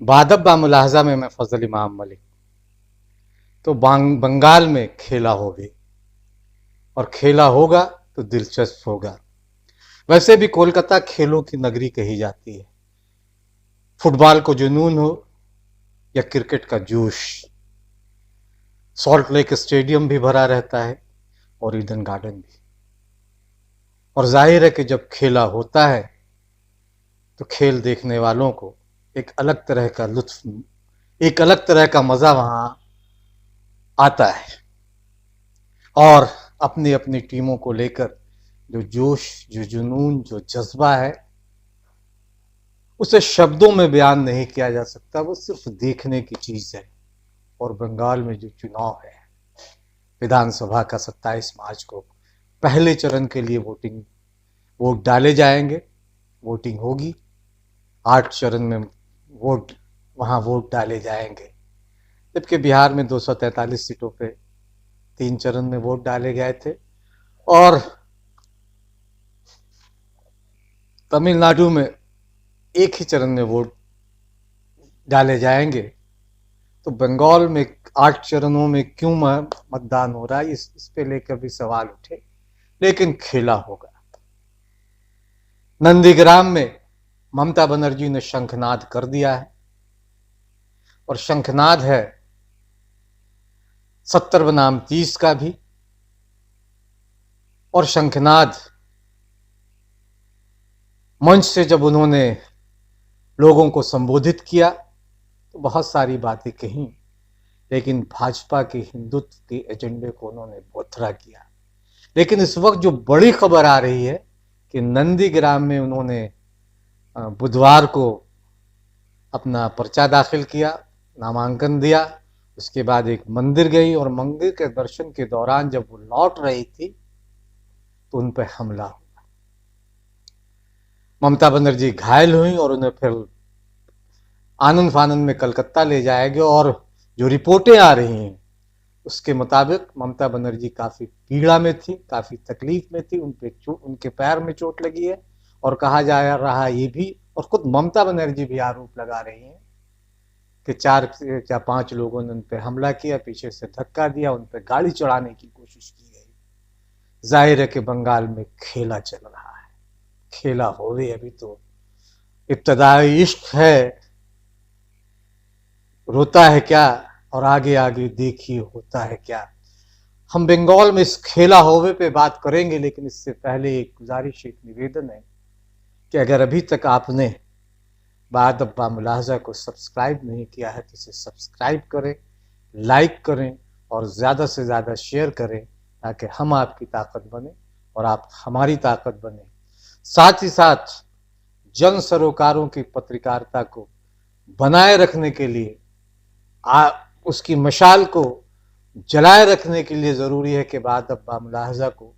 बादब्बा मुलाहजा में मैं फजल इमाम मलिक। तो बंगाल में खेला होवे और खेला होगा तो दिलचस्प होगा। वैसे भी कोलकाता खेलों की नगरी कही जाती है। फुटबॉल को जुनून हो या क्रिकेट का जोश, सॉल्ट लेक स्टेडियम भी भरा रहता है और ईडन गार्डन भी। और जाहिर है कि जब खेला होता है तो खेल देखने वालों को एक अलग तरह का लुत्फ, एक अलग तरह का मजा वहां आता है। और अपनी अपनी टीमों को लेकर जो जोश, जो जुनून, जो जज्बा है, उसे शब्दों में बयान नहीं किया जा सकता, वो सिर्फ देखने की चीज है। और बंगाल में जो चुनाव है विधानसभा का 27 मार्च को, पहले चरण के लिए वोट डाले जाएंगे, वोटिंग होगी। 8 चरण में वोट डाले जाएंगे, जबकि बिहार में 243 सीटों पे 3 चरण में वोट डाले गए थे। और तमिलनाडु में एक ही चरण में वोट डाले जाएंगे। तो बंगाल में 8 चरणों में क्यों मतदान हो रहा है, इस पे लेकर भी सवाल उठे, लेकिन खेला होगा। नंदीग्राम में ममता बनर्जी ने शंखनाद कर दिया है, और शंखनाद है 70 बनाम 30 का भी। और शंखनाद मंच से जब उन्होंने लोगों को संबोधित किया तो बहुत सारी बातें कही, लेकिन भाजपा के हिंदुत्व के एजेंडे को उन्होंने बोथरा किया। लेकिन इस वक्त जो बड़ी खबर आ रही है कि नंदीग्राम में उन्होंने बुधवार को अपना पर्चा दाखिल किया, नामांकन दिया। उसके बाद एक मंदिर गई और मंदिर के दर्शन के दौरान जब वो लौट रही थी तो उन पर हमला हुआ। ममता बनर्जी घायल हुई और उन्हें फिर आनंद फानंद में कलकत्ता ले जाएंगे। और जो रिपोर्टें आ रही हैं उसके मुताबिक ममता बनर्जी काफी पीड़ा में थी, काफी तकलीफ में थी, उनके पैर में चोट लगी है। और कहा जा रहा है ये भी, और खुद ममता बनर्जी भी आरोप लगा रही हैं कि 4 या 5 लोगों ने उन पर हमला किया, पीछे से धक्का दिया, उन पर गाड़ी चढ़ाने की कोशिश की गई। जाहिर है कि बंगाल में खेला चल रहा है, खेला हो रही। अभी तो इब्तदाई इश्क है, रोता है क्या और आगे आगे देखिए होता है क्या। हम बंगाल में इस खेला होवे पे बात करेंगे, लेकिन इससे पहले एक गुजारिश, एक निवेदन है कि अगर अभी तक आपने बादब्बा मुलाहजा को सब्सक्राइब नहीं किया है तो इसे सब्सक्राइब करें, लाइक करें और ज़्यादा से ज़्यादा शेयर करें, ताकि हम आपकी ताकत बने और आप हमारी ताकत बने। साथ ही साथ जन सरोकारों की पत्रकारिता को बनाए रखने के लिए, उसकी मशाल को जलाए रखने के लिए ज़रूरी है कि बादब्बा मुलाहजा को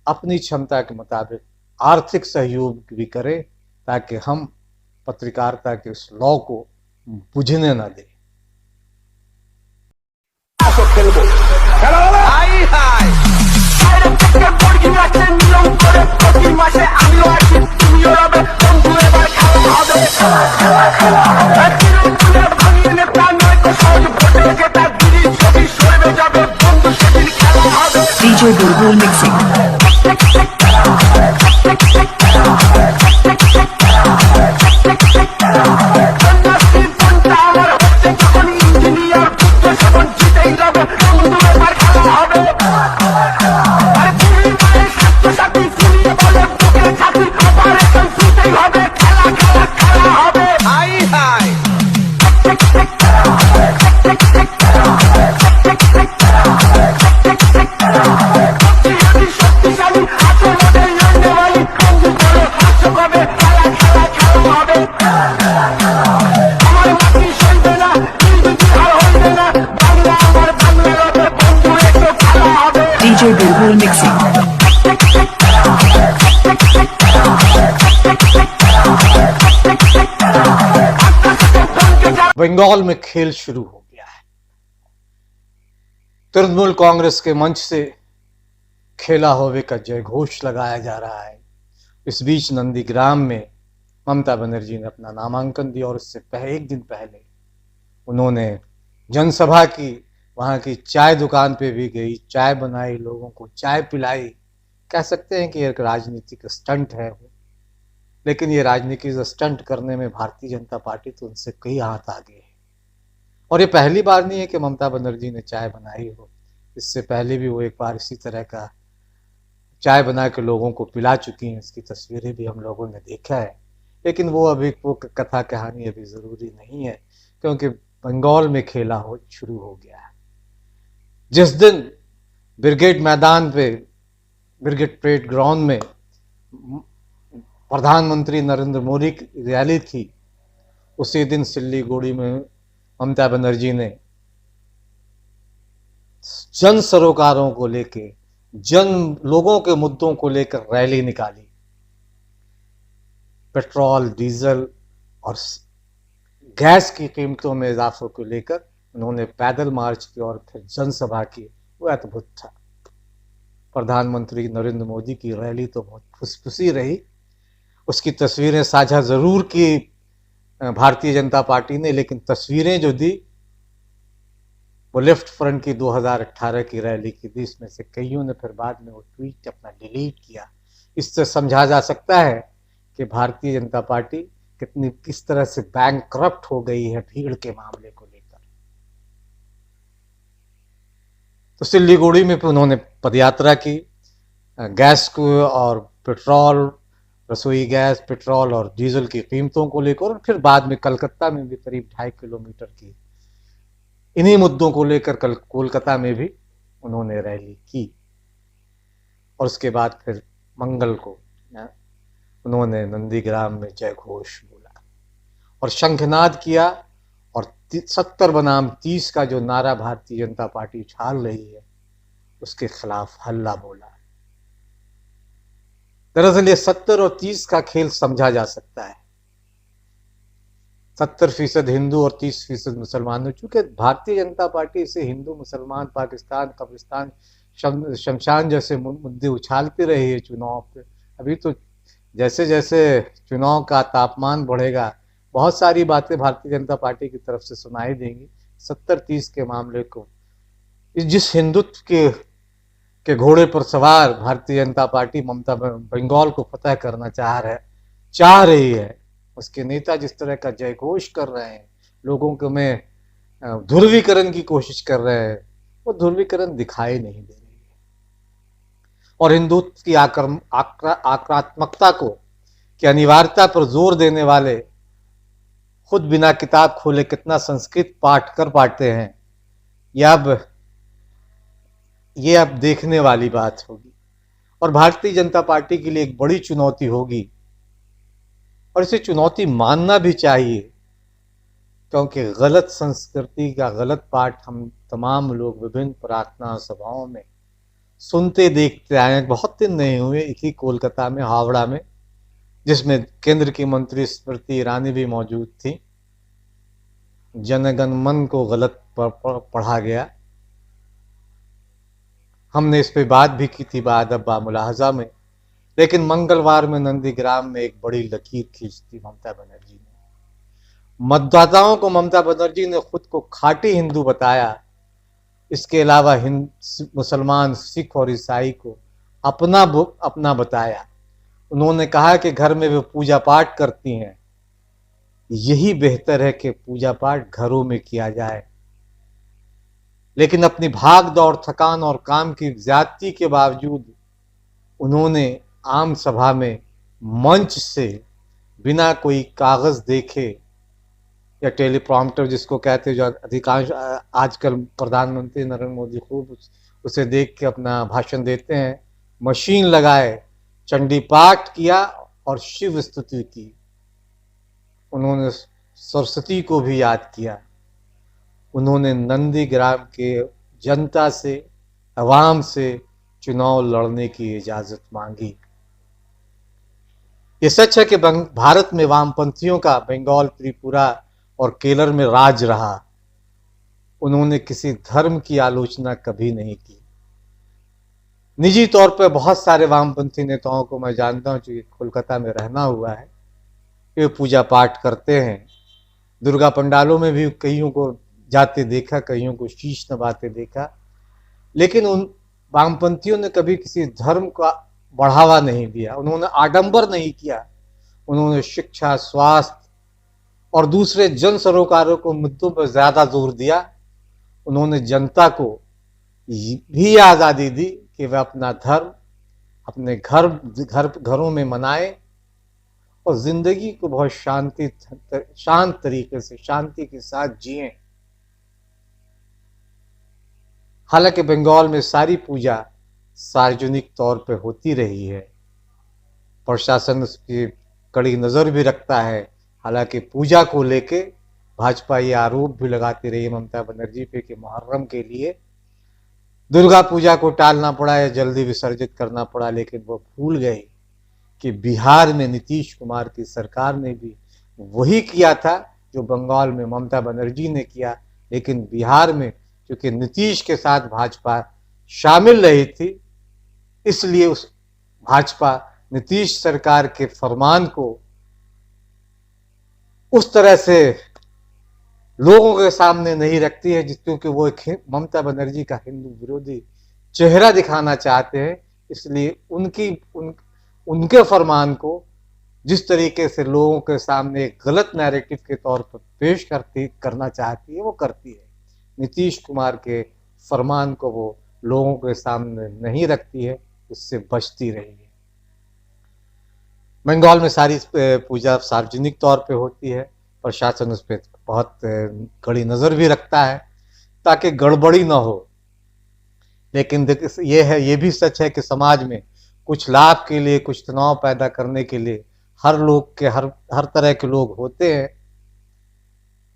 अपनी क्षमता के मुताबिक आर्थिक सहयोग भी करें, ताकि हम पत्रकारिता के उस लॉ को बुझने ना दें। DJ Bulbul Mixing. DJ Bulbul Mixing. Bengal में खेल शुरू हो गया है। तृणमूल कांग्रेस के मंच से खेला होवे का जयघोष लगाया जा रहा है। इस बीच नंदीग्राम में ममता बनर्जी ने अपना नामांकन दिया और उससे एक दिन पहले उन्होंने जनसभा की, वहाँ की चाय दुकान पे भी गई, चाय बनाई, लोगों को चाय पिलाई। कह सकते हैं कि एक राजनीतिक स्टंट है वो, लेकिन ये राजनीतिक स्टंट करने में भारतीय जनता पार्टी तो उनसे कई हाथ आगे है। और ये पहली बार नहीं है कि ममता बनर्जी ने चाय बनाई हो, इससे पहले भी वो एक बार इसी तरह का चाय बना के लोगों को पिला चुकी हैं। इसकी तस्वीरें भी हम लोगों ने देखा है, लेकिन वो अभी वो कथा कहानी अभी ज़रूरी नहीं है, क्योंकि बंगाल में खेला हो शुरू हो गया है। जिस दिन ब्रिगेड मैदान पे, ब्रिगेड परेड ग्राउंड में प्रधानमंत्री नरेंद्र मोदी की रैली थी, उसी दिन सिल्लीगुड़ी में ममता बनर्जी ने जन सरोकारों को लेके, लोगों के मुद्दों को लेकर रैली निकाली। पेट्रोल, डीजल और गैस की कीमतों में इजाफे को लेकर उन्होंने पैदल मार्च की और फिर जनसभा की। वो अद्भुत था। प्रधानमंत्री नरेंद्र मोदी की रैली तो बहुत खुशखुशी रही। उसकी तस्वीरें साझा जरूर की भारतीय जनता पार्टी ने, लेकिन तस्वीरें जो दी वो लेफ्ट फ्रंट की 2018 की रैली की दी। इसमें से कईयों ने फिर बाद में वो ट्वीट अपना डिलीट किया। इससे समझा जा सकता है कि भारतीय जनता पार्टी किस तरह से बैंकक्रप्ट हो गई है भीड़ के मामले को लेकर। तो सिल्लीगुड़ी में उन्होंने पदयात्रा की, गैस को और पेट्रोल, रसोई गैस, पेट्रोल और डीजल की कीमतों को लेकर, और फिर बाद में कलकत्ता में भी करीब 2.5 किलोमीटर की इन्हीं मुद्दों को लेकर कल कोलकाता में भी उन्होंने रैली की। और उसके बाद फिर मंगल को उन्होंने नंदीग्राम में जय घोष बोला और शंखनाद किया, और 70 बनाम 30 का जो नारा भारतीय जनता पार्टी उछाल रही है उसके खिलाफ हल्ला बोला। दरअसल ये 70 और 30 का खेल समझा जा सकता है। 70% हिंदू और 30% मुसलमान। चूंकि भारतीय जनता पार्टी इसे हिंदू, मुसलमान, पाकिस्तान, कब्रिस्तान, शमशान जैसे मुद्दे उछालती रही है चुनाव पे। अभी तो जैसे जैसे चुनाव का तापमान बढ़ेगा, बहुत सारी बातें भारतीय जनता पार्टी की तरफ से सुनाई देंगी। 70-30 के मामले को, जिस हिंदुत्व के घोड़े पर सवार भारतीय जनता पार्टी ममता बंगाल को फतह करना चाह रही है, उसके नेता जिस तरह का जय घोष कर रहे हैं, लोगों को में ध्रुवीकरण की कोशिश कर रहे हैं, वो ध्रुवीकरण दिखाई नहीं दे रही है। और हिंदुत्व की आक्रात्मकता की अनिवार्यता पर जोर देने वाले खुद बिना किताब खोले कितना संस्कृत पाठ कर पाते हैं, ये अब देखने वाली बात होगी। और भारतीय जनता पार्टी के लिए एक बड़ी चुनौती होगी, और इसे चुनौती मानना भी चाहिए, क्योंकि गलत संस्कृति का गलत पाठ हम तमाम लोग विभिन्न प्रार्थना सभाओं में सुनते देखते आए हैं। बहुत दिन नहीं हुए, एक ही कोलकाता में, हावड़ा में, जिसमें केंद्र की मंत्री स्मृति ईरानी भी मौजूद थी, जनगण मन को गलत पढ़ा गया। हमने इस पे बात भी की थी बादअब्बा मुलाहजा में, लेकिन मंगलवार में नंदीग्राम में एक बड़ी लकीर खींच दी ममता बनर्जी ने। मतदाताओं को ममता बनर्जी ने खुद को खाटी हिंदू बताया। इसके अलावा मुसलमान, सिख और ईसाई को अपना बताया। उन्होंने कहा कि घर में वे पूजा पाठ करती हैं, यही बेहतर है कि पूजा पाठ घरों में किया जाए। लेकिन अपनी भाग दौड़, थकान और काम की ज्यादती के बावजूद उन्होंने आम सभा में मंच से बिना कोई कागज देखे या टेलीप्रॉम्प्टर जिसको कहते हैं, जो अधिकांश आजकल प्रधानमंत्री नरेंद्र मोदी खूब उसे देख के अपना भाषण देते हैं, मशीन लगाए, चंडी पाठ किया और शिव स्तुति की। उन्होंने सरस्वती को भी याद किया। उन्होंने नंदीग्राम के जनता से, अवाम से चुनाव लड़ने की इजाजत मांगी। ये सच है कि भारत में वामपंथियों का बंगाल, त्रिपुरा और केरल में राज रहा। उन्होंने किसी धर्म की आलोचना कभी नहीं की। निजी तौर पर बहुत सारे वामपंथी नेताओं को मैं जानता हूं, जो कोलकाता में रहना हुआ है, वे पूजा पाठ करते हैं। दुर्गा पंडालों में भी कईयों को जाते देखा, कईयों को शीश नवाते देखा, लेकिन उन वामपंथियों ने कभी किसी धर्म का बढ़ावा नहीं दिया, उन्होंने आडंबर नहीं किया। उन्होंने शिक्षा, स्वास्थ्य और दूसरे जन सरोकारों को मुद्दों पर ज्यादा जोर दिया। उन्होंने जनता को भी आजादी दी कि वह अपना धर्म अपने घरों में मनाए और जिंदगी को बहुत शांत तरीके से, शांति के साथ जिए। हालांकि बंगाल में सारी पूजा सार्वजनिक तौर पर होती रही है, प्रशासन उसकी कड़ी नजर भी रखता है। हालांकि पूजा को लेके भाजपा ये आरोप भी लगाती रही ममता बनर्जी पे कि मुहर्रम के लिए दुर्गा पूजा को टालना पड़ा या जल्दी विसर्जित करना पड़ा, लेकिन वो भूल गए कि बिहार में नीतीश कुमार की सरकार ने भी वही किया था जो बंगाल में ममता बनर्जी ने किया। लेकिन बिहार में क्योंकि नीतीश के साथ भाजपा शामिल रही थी, इसलिए उस भाजपा नीतीश सरकार के फरमान को उस तरह से लोगों के सामने नहीं रखती है, क्योंकि वो एक ममता बनर्जी का हिंदू विरोधी चेहरा दिखाना चाहते हैं। इसलिए उनके फरमान को जिस तरीके से लोगों के सामने एक गलत नैरेटिव के तौर पर पेश करना चाहती है, वो करती है। नीतीश कुमार के फरमान को वो लोगों के सामने नहीं रखती है, उससे बचती रही है। बंगाल में सारी पूजा सार्वजनिक तौर पे होती है, प्रशासन उस पर बहुत कड़ी नजर भी रखता है ताकि गड़बड़ी ना हो। लेकिन ये भी सच है कि समाज में कुछ लाभ के लिए, कुछ तनाव पैदा करने के लिए हर तरह के लोग होते हैं,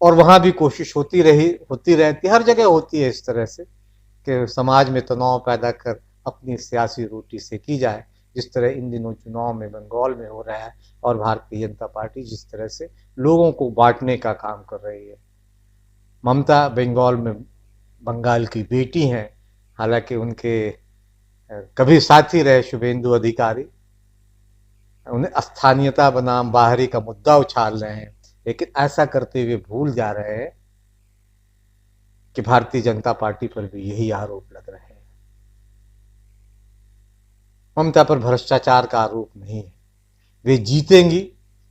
और वहां भी कोशिश होती रहती, हर जगह होती है इस तरह से कि समाज में तनाव पैदा कर अपनी सियासी रोटी सेकी जाए, जिस तरह इन दिनों चुनाव में बंगाल में हो रहा है। और भारतीय जनता पार्टी जिस तरह से लोगों को बांटने का काम कर रही है। ममता बंगाल की बेटी हैं, हालांकि उनके कभी साथी रहे शुभेंदु अधिकारी, उन्हें स्थानीयता बनाम बाहरी का मुद्दा उछाल रहे हैं, लेकिन ऐसा करते हुए भूल जा रहे हैं कि भारतीय जनता पार्टी पर भी यही आरोप लग रहे हैं। ममता पर भ्रष्टाचार का आरोप नहीं है, वे जीतेंगी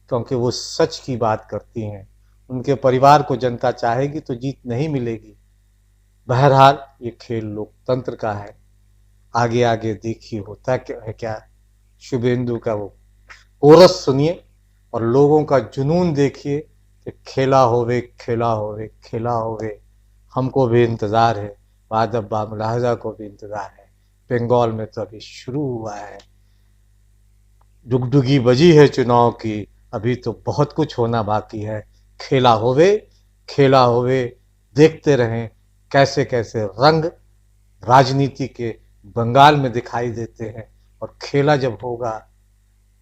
क्योंकि वो सच की बात करती हैं। उनके परिवार को जनता चाहेगी तो जीत नहीं मिलेगी। बहरहाल ये खेल लोकतंत्र का है, आगे आगे देखिए होता क्या। शुभेंदु का वो कोरस सुनिए और लोगों का जुनून देखिए कि खेला होवे खेला होवे खेला होवे। हमको भी इंतजार है, वादब्बा मुलाहजा को भी इंतजार है। बंगाल में तो अभी शुरू हुआ है, डुगडुगी बजी है चुनाव की, अभी तो बहुत कुछ होना बाकी है। खेला होवे देखते रहें कैसे कैसे रंग राजनीति के बंगाल में दिखाई देते हैं, और खेला जब होगा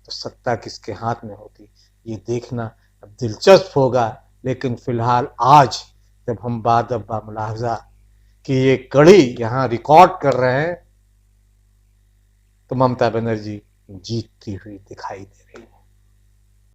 तो सत्ता किसके हाथ में होगी ये देखना अब दिलचस्प होगा। लेकिन फिलहाल आज जब हम वादब्बा मुलाहजा की ये कड़ी यहाँ रिकॉर्ड कर रहे हैं तो ममता बनर्जी जीतती हुई दिखाई दे रही है।